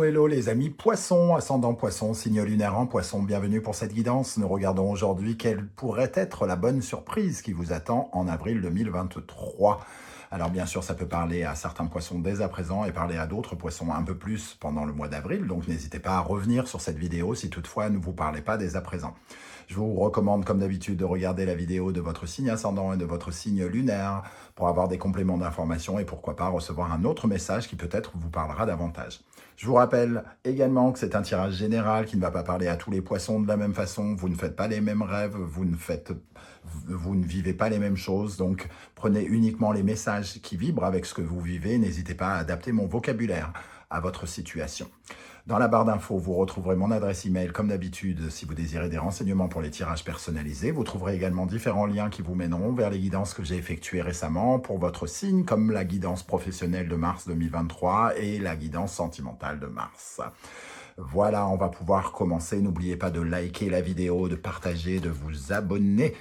hello les amis poissons, ascendant poisson, signe lunaire en poisson, bienvenue pour cette guidance. Nous regardons aujourd'hui quelle pourrait être la bonne surprise qui vous attend en avril 2023. Alors bien sûr, ça peut parler à certains poissons dès à présent et parler à d'autres poissons un peu plus pendant le mois d'avril, donc n'hésitez pas à revenir sur cette vidéo si toutefois ne vous parlez pas dès à présent. Je vous recommande comme d'habitude de regarder la vidéo de votre signe ascendant et de votre signe lunaire pour avoir des compléments d'information et pourquoi pas recevoir un autre message qui peut-être vous parlera davantage. Je vous rappelle également que c'est un tirage général qui ne va pas parler à tous les poissons de la même façon. Vous ne faites pas les mêmes rêves, vous ne vivez pas les mêmes choses. Donc, prenez uniquement les messages qui vibrent avec ce que vous vivez. N'hésitez pas à adapter mon vocabulaire à votre situation. Dans la barre d'infos, vous retrouverez mon adresse email comme d'habitude si vous désirez des renseignements pour les tirages personnalisés. Vous trouverez également différents liens qui vous mèneront vers les guidances que j'ai effectuées récemment pour votre signe, comme la guidance professionnelle de mars 2023 et la guidance sentimentale de mars. Voilà, on va pouvoir commencer. N'oubliez pas de liker la vidéo, de partager, de vous abonner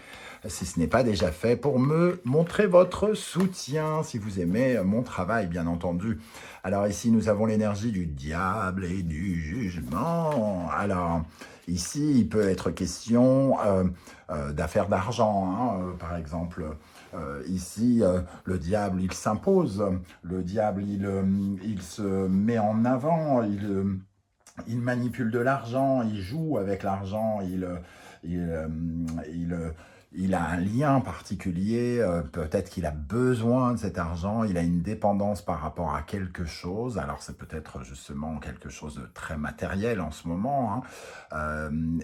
si ce n'est pas déjà fait pour me montrer votre soutien, si vous aimez mon travail, bien entendu. Alors ici, nous avons l'énergie du diable et du jugement. Alors ici, il peut être question d'affaires d'argent, par exemple. Ici, le diable, il s'impose. Le diable, il se met en avant. Il manipule de l'argent, il joue avec l'argent, il a un lien particulier, peut-être qu'il a besoin de cet argent, il a une dépendance par rapport à quelque chose, alors c'est peut-être justement quelque chose de très matériel en ce moment,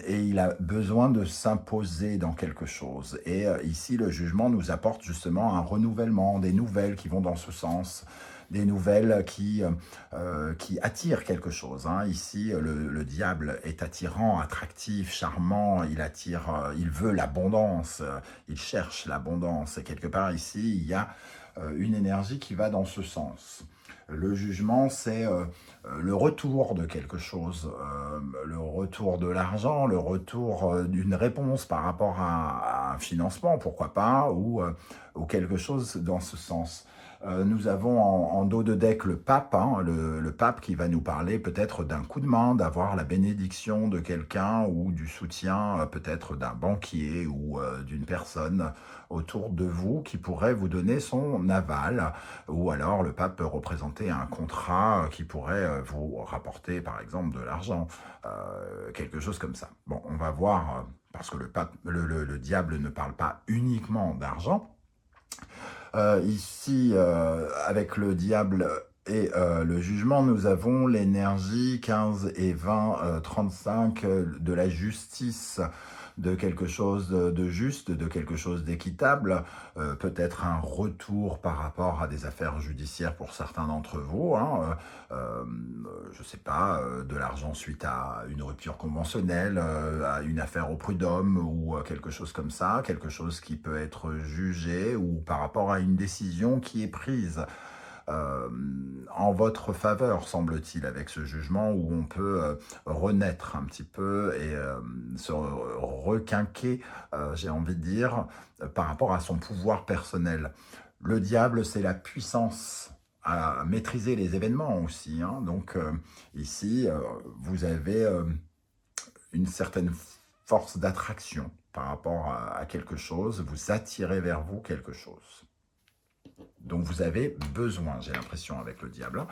et il a besoin de s'imposer dans quelque chose. Et ici, le jugement nous apporte justement un renouvellement, des nouvelles qui vont dans ce sens, des nouvelles qui attirent quelque chose. Ici, le diable est attirant, attractif, charmant, il attire, il veut l'abondance, il cherche l'abondance. Et quelque part ici, il y a une énergie qui va dans ce sens. Le jugement, c'est le retour de quelque chose, le retour de l'argent, le retour d'une réponse par rapport à un financement, pourquoi pas, ou quelque chose dans ce sens. Nous avons en dos de deck le pape, le pape qui va nous parler peut-être d'un coup de main, d'avoir la bénédiction de quelqu'un ou du soutien peut-être d'un banquier ou d'une personne autour de vous qui pourrait vous donner son aval. Ou alors le pape peut représenter un contrat qui pourrait vous rapporter par exemple de l'argent, quelque chose comme ça. Bon, on va voir, parce que le diable ne parle pas uniquement d'argent. Ici, avec le diable et le jugement, nous avons l'énergie 15 et 20, 35 de la justice, de quelque chose de juste, de quelque chose d'équitable, peut-être un retour par rapport à des affaires judiciaires pour certains d'entre vous, je ne sais pas, de l'argent suite à une rupture conventionnelle, à une affaire au prud'homme ou quelque chose comme ça, quelque chose qui peut être jugé ou par rapport à une décision qui est prise en votre faveur, semble-t-il, avec ce jugement où on peut renaître un petit peu et se requinquer, j'ai envie de dire, par rapport à son pouvoir personnel. Le diable, c'est la puissance à maîtriser les événements aussi. Donc ici, vous avez une certaine force d'attraction par rapport à quelque chose, vous attirez vers vous quelque chose. Donc vous avez besoin, j'ai l'impression, avec le diable.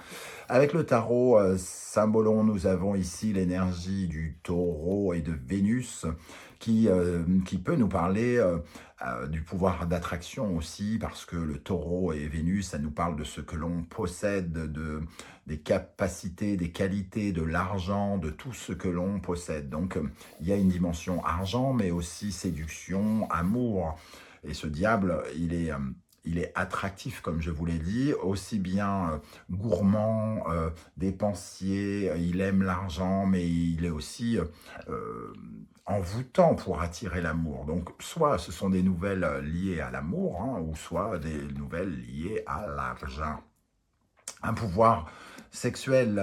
Avec le tarot Symbolon, nous avons ici l'énergie du taureau et de Vénus qui peut nous parler du pouvoir d'attraction aussi, parce que le taureau et Vénus, ça nous parle de ce que l'on possède, des capacités, des qualités, de l'argent, de tout ce que l'on possède. Donc il y a une dimension argent, mais aussi séduction, amour. Et ce diable, il est attractif, comme je vous l'ai dit, aussi bien gourmand, dépensier, il aime l'argent, mais il est aussi envoûtant pour attirer l'amour. Donc, soit ce sont des nouvelles liées à l'amour, ou soit des nouvelles liées à l'argent. Un pouvoir sexuel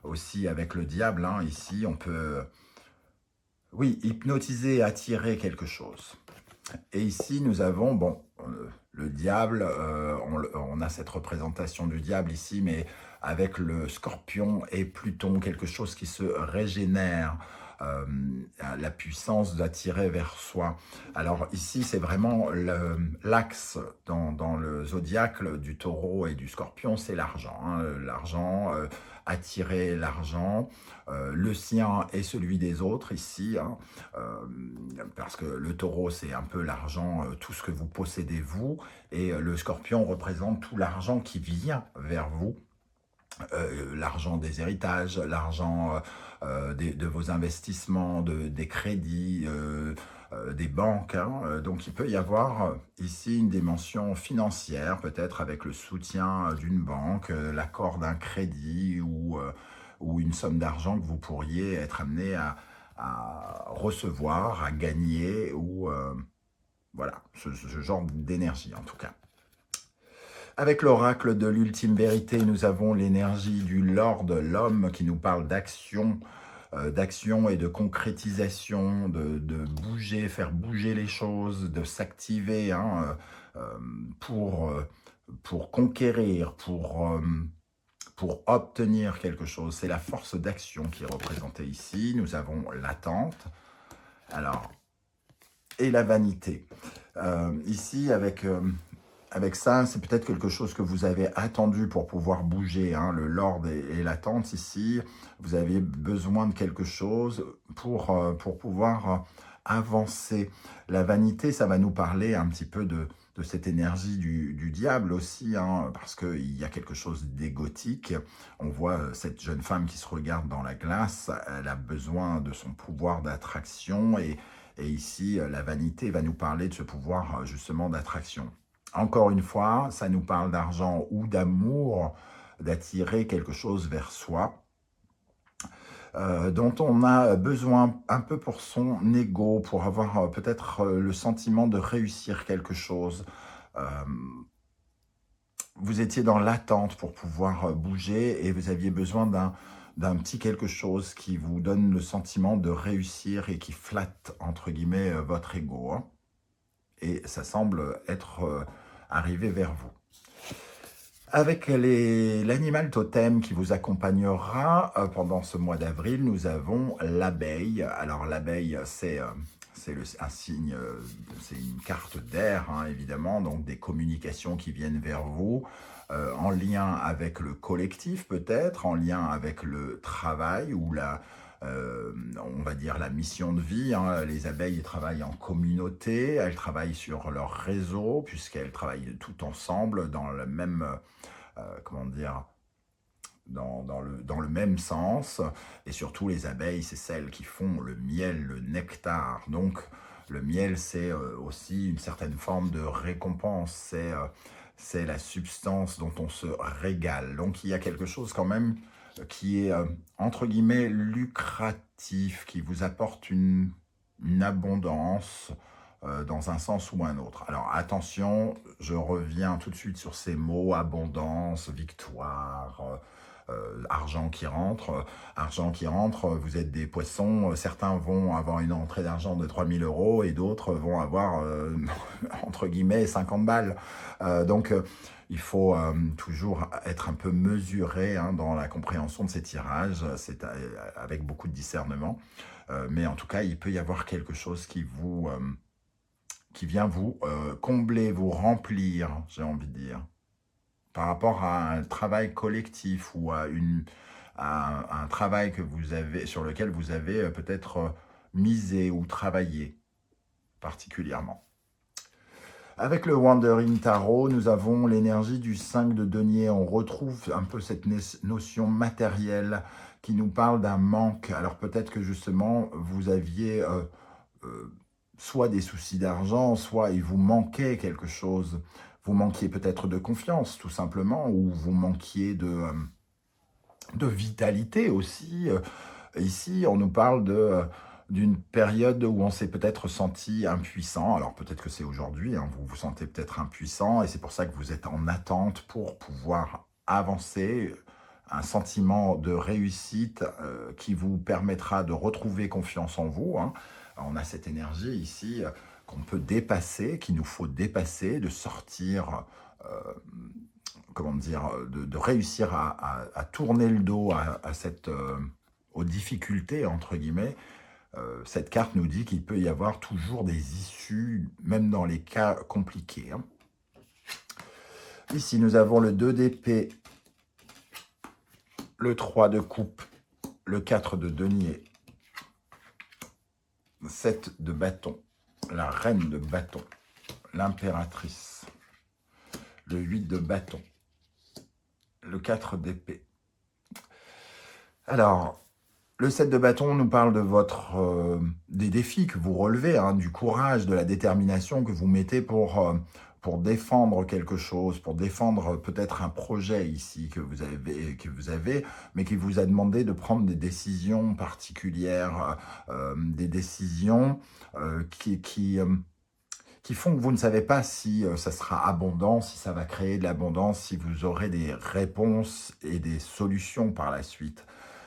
aussi avec le diable, ici, on peut, oui, hypnotiser, attirer quelque chose. Et ici, nous avons, bon, le diable, on a cette représentation du diable ici, mais avec le scorpion et Pluton, quelque chose qui se régénère, euh, la puissance d'attirer vers soi. Alors ici, c'est vraiment l'axe dans le zodiaque du taureau et du scorpion, c'est l'argent. Hein. L'argent, attirer l'argent, le sien et celui des autres ici, hein, parce que le taureau, c'est un peu l'argent, tout ce que vous possédez vous, et le scorpion représente tout l'argent qui vient vers vous. L'argent des héritages, l'argent de vos investissements, des crédits, des banques. Hein. Donc il peut y avoir ici une dimension financière, peut-être avec le soutien d'une banque, l'accord d'un crédit ou une somme d'argent que vous pourriez être amené à recevoir, à gagner, ou voilà, ce genre d'énergie en tout cas. Avec l'oracle de l'ultime vérité, nous avons l'énergie du Lord, l'homme, qui nous parle d'action, d'action et de concrétisation, de bouger, faire bouger les choses, de s'activer hein, pour conquérir, pour obtenir quelque chose. C'est la force d'action qui est représentée ici. Nous avons l'attente. Alors, et la vanité. Ici, avec ça, c'est peut-être quelque chose que vous avez attendu pour pouvoir bouger. Hein, le Lord et l'attente ici, vous avez besoin de quelque chose pour pouvoir avancer. La vanité, ça va nous parler un petit peu de cette énergie du diable aussi, hein, parce qu'il y a quelque chose d'égotique. On voit cette jeune femme qui se regarde dans la glace, elle a besoin de son pouvoir d'attraction et ici, la vanité va nous parler de ce pouvoir justement d'attraction. Encore une fois, ça nous parle d'argent ou d'amour, d'attirer quelque chose vers soi, dont on a besoin un peu pour son ego, pour avoir peut-être le sentiment de réussir quelque chose. Vous étiez dans l'attente pour pouvoir bouger et vous aviez besoin d'un petit quelque chose qui vous donne le sentiment de réussir et qui flatte, entre guillemets, votre ego. Hein. Et ça semble être arrivé vers vous. Avec l'animal totem qui vous accompagnera pendant ce mois d'avril, nous avons l'abeille. Alors l'abeille, c'est un signe, c'est une carte d'air, hein, évidemment, donc des communications qui viennent vers vous, en lien avec le collectif peut-être, en lien avec le travail ou on va dire la mission de vie. Hein. Les abeilles travaillent en communauté, elles travaillent sur leur réseau, puisqu'elles travaillent tout ensemble dans le même, comment dire, dans le même sens. Et surtout, les abeilles, c'est celles qui font le miel, le nectar. Donc, le miel, c'est aussi une certaine forme de récompense. C'est la substance dont on se régale. Donc, il y a quelque chose quand même qui est, entre guillemets, lucratif, qui vous apporte une abondance dans un sens ou un autre. Alors attention, je reviens tout de suite sur ces mots, abondance, victoire, argent qui rentre. Argent qui rentre, vous êtes des poissons, certains vont avoir une entrée d'argent de 3000 € et d'autres vont avoir, entre guillemets, 50 balles. Donc, il faut toujours être un peu mesuré hein, dans la compréhension de ces tirages, c'est avec beaucoup de discernement. Mais en tout cas, il peut y avoir quelque chose qui vient vous combler, vous remplir, j'ai envie de dire, par rapport à un travail collectif ou à un travail que vous avez, sur lequel vous avez peut-être misé ou travaillé particulièrement. Avec le Wandering Tarot, nous avons l'énergie du 5 de denier. On retrouve un peu cette notion matérielle qui nous parle d'un manque. Alors peut-être que justement, vous aviez soit des soucis d'argent, soit il vous manquait quelque chose. Vous manquiez peut-être de confiance, tout simplement, ou vous manquiez de vitalité aussi. Ici, on nous parle d'une période où on s'est peut-être senti impuissant. Alors peut-être que c'est aujourd'hui, hein, vous vous sentez peut-être impuissant et c'est pour ça que vous êtes en attente pour pouvoir avancer. Un sentiment de réussite qui vous permettra de retrouver confiance en vous. Hein. On a cette énergie ici. qu'on peut dépasser, qu'il nous faut dépasser, de sortir, comment dire, de réussir à tourner le dos aux difficultés, entre guillemets. Cette carte nous dit qu'il peut y avoir toujours des issues, même dans les cas compliqués. Hein. Ici, nous avons le 2 d'épée, le 3 de coupe, le 4 de denier, 7 de bâton, la reine de bâton, l'impératrice, le 8 de bâton, le 4 d'épée. Alors, le 7 de bâton nous parle de des défis que vous relevez, hein, du courage, de la détermination que vous mettez pour défendre quelque chose, pour défendre peut-être un projet ici que vous avez, mais qui vous a demandé de prendre des décisions particulières, des décisions qui font que vous ne savez pas si ça sera abondant, si ça va créer de l'abondance, si vous aurez des réponses et des solutions par la suite.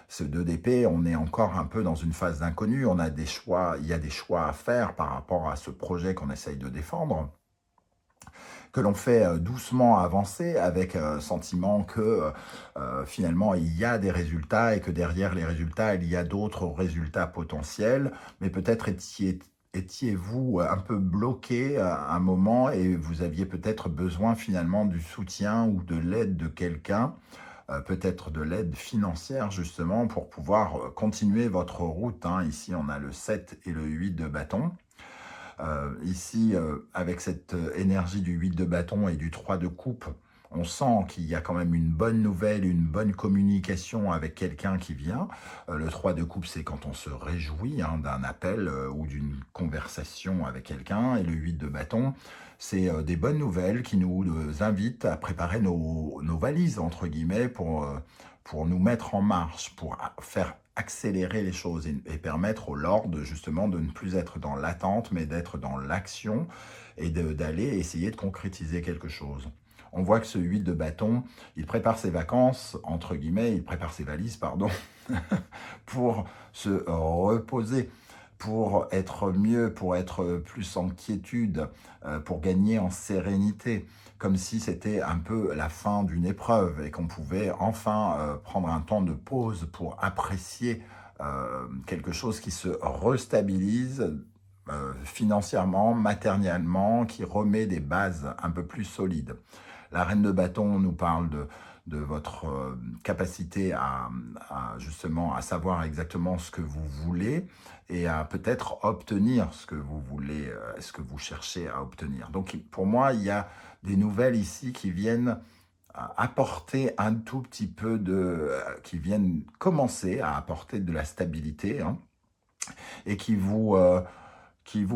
Ce 2 d'épée, on est encore un peu dans une phase d'inconnu, on a des choix, il y a des choix à faire par rapport à ce projet qu'on essaye de défendre, que l'on fait doucement avancer avec sentiment que finalement il y a des résultats et que derrière les résultats, il y a d'autres résultats potentiels, mais peut-être étiez-vous un peu bloqué à un moment et vous aviez peut-être besoin finalement du soutien ou de l'aide de quelqu'un, peut-être de l'aide financière justement pour pouvoir continuer votre route. Hein. Ici, on a le 7 et le 8 de bâton. Ici, avec cette énergie du 8 de bâton et du 3 de coupe, on sent qu'il y a quand même une bonne nouvelle, une bonne communication avec quelqu'un qui vient. Le 3 de coupe, c'est quand on se réjouit hein, d'un appel ou d'une conversation avec quelqu'un. Et le 8 de bâton, c'est des bonnes nouvelles qui nous invitent à préparer nos valises, entre guillemets, pour nous mettre en marche, pour faire accélérer les choses et permettre au Lord justement de ne plus être dans l'attente, mais d'être dans l'action et d'aller essayer de concrétiser quelque chose. On voit que ce 8 de bâton, il prépare ses vacances, entre guillemets, il prépare ses valises, pardon, pour se reposer, pour être mieux, pour être plus en quiétude, pour gagner en sérénité, comme si c'était un peu la fin d'une épreuve et qu'on pouvait enfin prendre un temps de pause pour apprécier quelque chose qui se restabilise financièrement, matériellement, qui remet des bases un peu plus solides. La reine de bâton nous parle de votre capacité justement à savoir exactement ce que vous voulez et à peut-être obtenir ce que vous voulez, ce que vous cherchez à obtenir. Donc pour moi, il y a des nouvelles ici qui viennent apporter un tout petit peu qui viennent commencer à apporter de la stabilité hein, et qui vous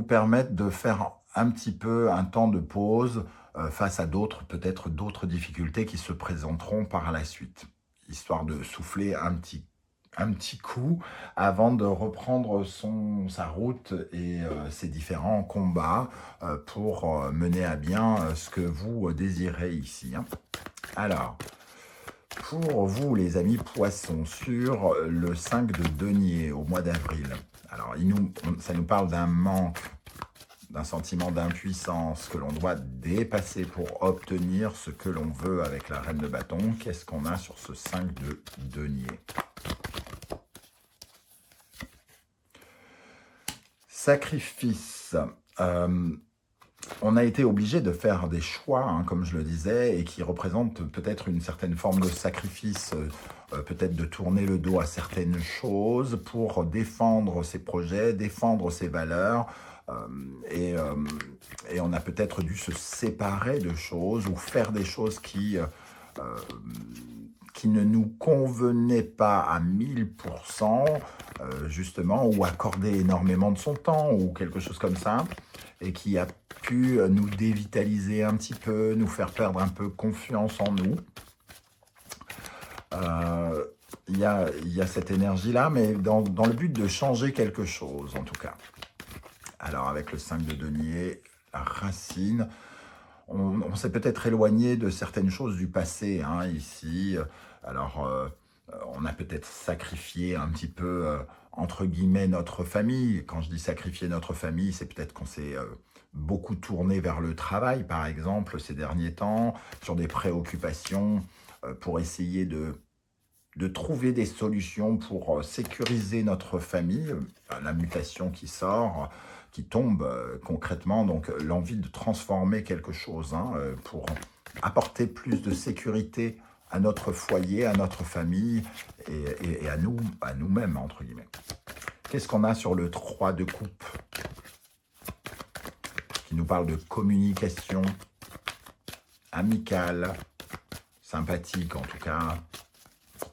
permettent de faire un petit peu un temps de pause face à peut-être d'autres difficultés qui se présenteront par la suite, histoire de souffler un petit coup avant de reprendre sa route et ses différents combats pour mener à bien ce que vous désirez ici. Hein. Alors, pour vous les amis poissons, sur le 5 de denier au mois d'avril, alors ça nous parle d'un manque, d'un sentiment d'impuissance que l'on doit dépasser pour obtenir ce que l'on veut avec la reine de bâton. Qu'est-ce qu'on a sur ce 5 de denier? Sacrifice. On a été obligé de faire des choix, hein, comme je le disais, et qui représentent peut-être une certaine forme de sacrifice, peut-être de tourner le dos à certaines choses pour défendre ses projets, défendre ses valeurs, et on a peut-être dû se séparer de choses ou faire des choses qui ne nous convenaient pas à 1000%, justement, ou accorder énormément de son temps, ou quelque chose comme ça, et qui a pu nous dévitaliser un petit peu, nous faire perdre un peu confiance en nous. Il y a cette énergie-là, mais dans le but de changer quelque chose, en tout cas. Alors, avec le 5 de denier, la racine, on s'est peut-être éloigné de certaines choses du passé, hein, ici. Alors, on a peut-être sacrifié un petit peu, entre guillemets, notre famille. Quand je dis sacrifier notre famille, c'est peut-être qu'on s'est beaucoup tourné vers le travail, par exemple, ces derniers temps, sur des préoccupations pour essayer de trouver des solutions pour sécuriser notre famille, la mutation qui sort, qui tombe concrètement, donc l'envie de transformer quelque chose hein, pour apporter plus de sécurité à notre foyer, à notre famille et à nous, à nous-mêmes, entre guillemets. Qu'est-ce qu'on a sur le 3 de coupe qui nous parle de communication amicale, sympathique en tout cas,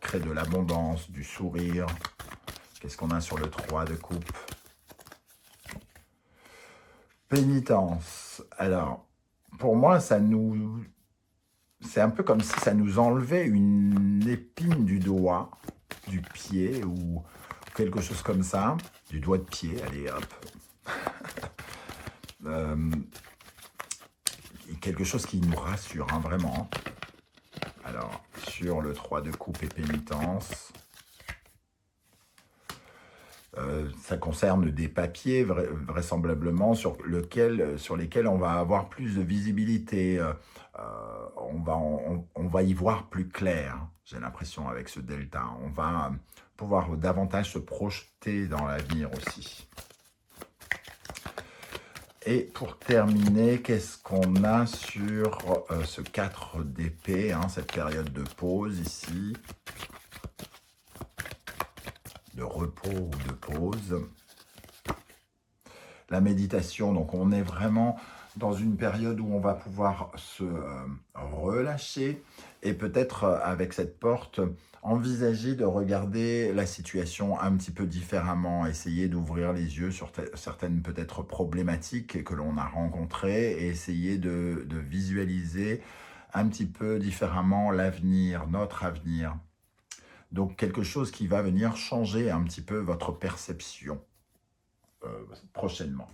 crée de l'abondance, du sourire. Qu'est-ce qu'on a sur le 3 de coupe? Pénitence. Alors, pour moi, c'est un peu comme si ça nous enlevait une épine du doigt, du pied ou quelque chose comme ça, du doigt de pied, allez hop. Quelque chose qui nous rassure, hein, vraiment. Alors, sur le 3 de coupe et pénitence, ça concerne des papiers vraisemblablement sur lesquels on va avoir plus de visibilité. On va y voir plus clair, j'ai l'impression, avec ce delta. On va pouvoir davantage se projeter dans l'avenir aussi. Et pour terminer, qu'est-ce qu'on a sur ce 4 d'épée, hein, cette période de pause ici, de repos ou de pause. La méditation, donc on est vraiment dans une période où on va pouvoir se relâcher et peut-être avec cette porte, envisager de regarder la situation un petit peu différemment, essayer d'ouvrir les yeux sur certaines peut-être problématiques que l'on a rencontrées et essayer de visualiser un petit peu différemment l'avenir, notre avenir. Donc quelque chose qui va venir changer un petit peu votre perception prochainement.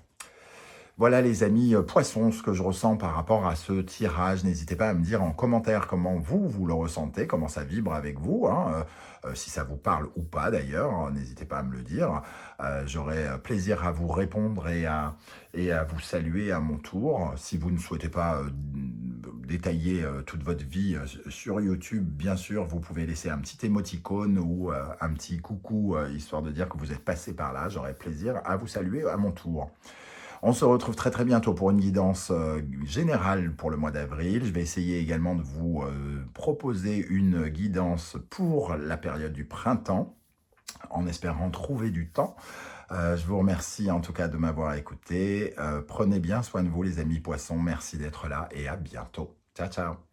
Voilà les amis poissons, ce que je ressens par rapport à ce tirage. N'hésitez pas à me dire en commentaire comment vous le ressentez, comment ça vibre avec vous, hein, si ça vous parle ou pas d'ailleurs, n'hésitez pas à me le dire. J'aurai plaisir à vous répondre et à vous saluer à mon tour. Si vous ne souhaitez pas détailler toute votre vie sur YouTube, bien sûr, vous pouvez laisser un petit émoticône ou un petit coucou, histoire de dire que vous êtes passé par là. J'aurai plaisir à vous saluer à mon tour. On se retrouve très très bientôt pour une guidance générale pour le mois d'avril. Je vais essayer également de vous proposer une guidance pour la période du printemps, en espérant trouver du temps. Je vous remercie en tout cas de m'avoir écouté. Prenez bien soin de vous les amis poissons. Merci d'être là et à bientôt. Ciao, ciao.